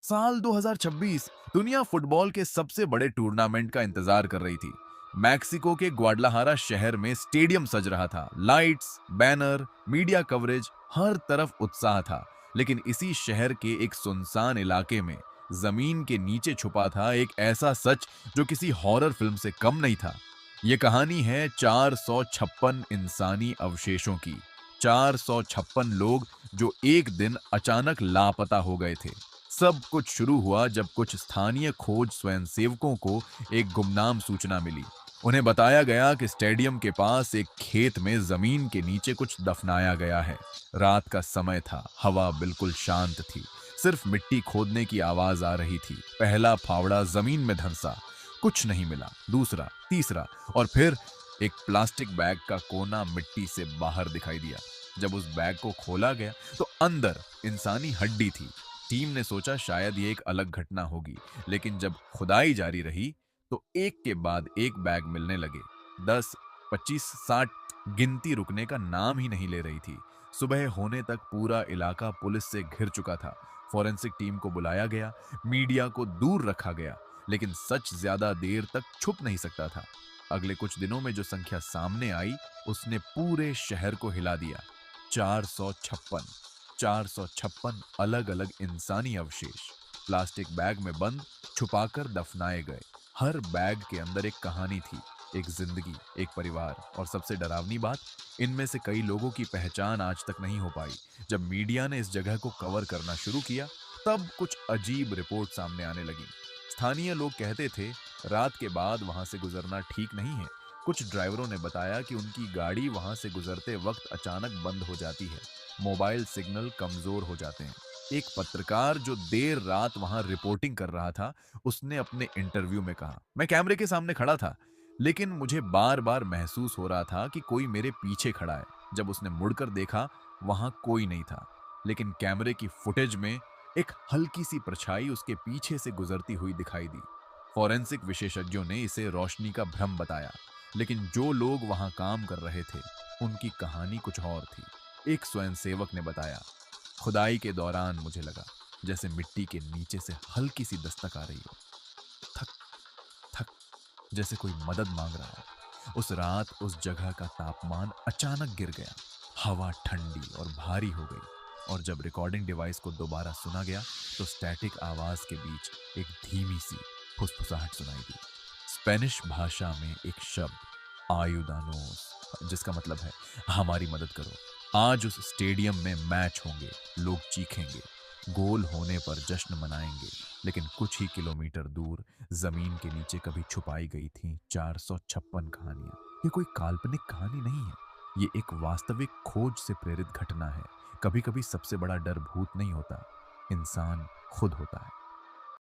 साल 2026 दुनिया फुटबॉल के सबसे बड़े टूर्नामेंट का इंतजार कर रही थी। मैक्सिको के ग्वाडलाहारा शहर में स्टेडियम सज रहा था। लाइट्स, बैनर, मीडिया कवरेज, हर तरफ उत्साह था। लेकिन इसी शहर के एक सुनसान इलाके में जमीन के नीचे छुपा था एक ऐसा सच जो किसी हॉरर फिल्म से कम नहीं था। ये कहानी है 456 इंसानी अवशेषों की। 456 लोग जो एक दिन अचानक लापता हो गए थे। सब कुछ शुरू हुआ जब कुछ स्थानीय खोज स्वयंसेवकों को एक गुमनाम सूचना मिली। उन्हें बताया गया कि स्टेडियम के पास एक खेत में जमीन के नीचे कुछ दफनाया गया है। रात का समय था, हवा बिल्कुल शांत थी। सिर्फ मिट्टी खोदने की आवाज आ रही थी। पहला फावड़ा जमीन में धंसा, कुछ नहीं मिला। दूसरा, तीसरा और फिर एक प्लास्टिक बैग का कोना मिट्टी से बाहर दिखाई दिया। जब उस बैग को खोला गया तो अंदर इंसानी हड्डी थी। टीम ने सोचा शायद ये एक अलग घटना होगी, लेकिन जब खुदाई जारी रही तो एक के बाद एक बैग मिलने लगे। 10, 25, 60, गिनती रुकने का नाम ही नहीं ले रही थी। सुबह होने तक पूरा इलाका पुलिस से घिर चुका था। फॉरेंसिक टीम को बुलाया गया, मीडिया को दूर रखा गया, लेकिन सच ज्यादा देर तक छुप नहीं सकता था। अगले कुछ दिनों में जो संख्या सामने आई उसने पूरे शहर को हिला दिया। 456, 456 अलग अलग इंसानी अवशेष प्लास्टिक बैग में बंद, छुपाकर दफनाए गए। हर बैग के अंदर एक कहानी थी, एक जिंदगी, एक परिवार। और सबसे डरावनी बात, इनमें से कई लोगों की पहचान आज तक नहीं हो पाई। जब मीडिया ने इस जगह को कवर करना शुरू किया तब कुछ अजीब रिपोर्ट सामने आने लगी। स्थानीय लोग कहते थे रात के बाद वहां से गुजरना ठीक नहीं है। कुछ ड्राइवरों ने बताया कि उनकी गाड़ी वहां से गुजरते वक्त अचानक बंद हो जाती है। मोबाइल सिग्नल कमजोर हो जाते हैं। एक पत्रकार जो देर रात वहां रिपोर्टिंग कर रहा था, उसने अपने इंटरव्यू में कहा, मैं कैमरे के सामने खड़ा था, लेकिन मुझे बार बार महसूस हो रहा था कि कोई मेरे पीछे खड़ा है। जब उसने मुड़कर देखा, वहां कोई नहीं था, लेकिन कैमरे की फुटेज में एक हल्की सी परछाई उसके पीछे से गुजरती हुई दिखाई दी। फॉरेंसिक विशेषज्ञों ने इसे रोशनी का भ्रम बताया, लेकिन जो लोग वहां काम कर रहे थे उनकी कहानी कुछ और थी। एक स्वयंसेवक ने बताया, खुदाई के दौरान मुझे लगा जैसे मिट्टी के नीचे से हल्की सी दस्तक आ रही हो। थक थक, जैसे कोई मदद मांग रहा हो। उस रात उस जगह का तापमान अचानक गिर गया। हवा ठंडी और भारी हो गई। और जब रिकॉर्डिंग डिवाइस को दोबारा सुना गया तो स्टैटिक आवाज के बीच एक धीमी सी फुसफुसाहट सुनाई दी। स्पेनिश भाषा में एक शब्द, आयुदानोस, जिसका मतलब है हमारी मदद करो। आज उस स्टेडियम में मैच होंगे, लोग चीखेंगे, गोल होने पर जश्न मनाएंगे। लेकिन कुछ ही किलोमीटर दूर जमीन के नीचे कभी छुपाई गई थी 456 कहानियां। ये कोई काल्पनिक कहानी नहीं है, ये एक वास्तविक खोज से प्रेरित घटना है। कभी कभी सबसे बड़ा डर भूत नहीं होता, इंसान खुद होता है।